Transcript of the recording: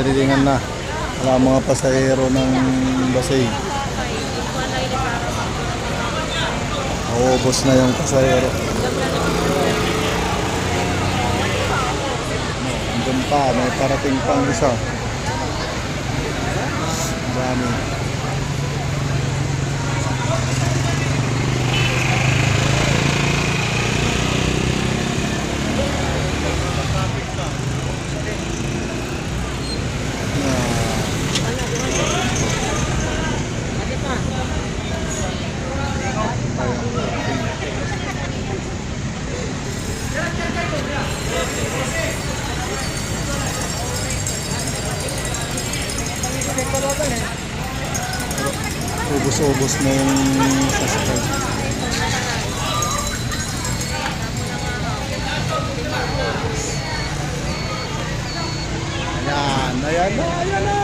Riringan na. Wala mga pasahero ng Basay. Naubos na yung pasahero. Andun pa, may parating pang isa. Dami. Ubus-ubus na yung sasakay. Ayan, ayan na, ayan na.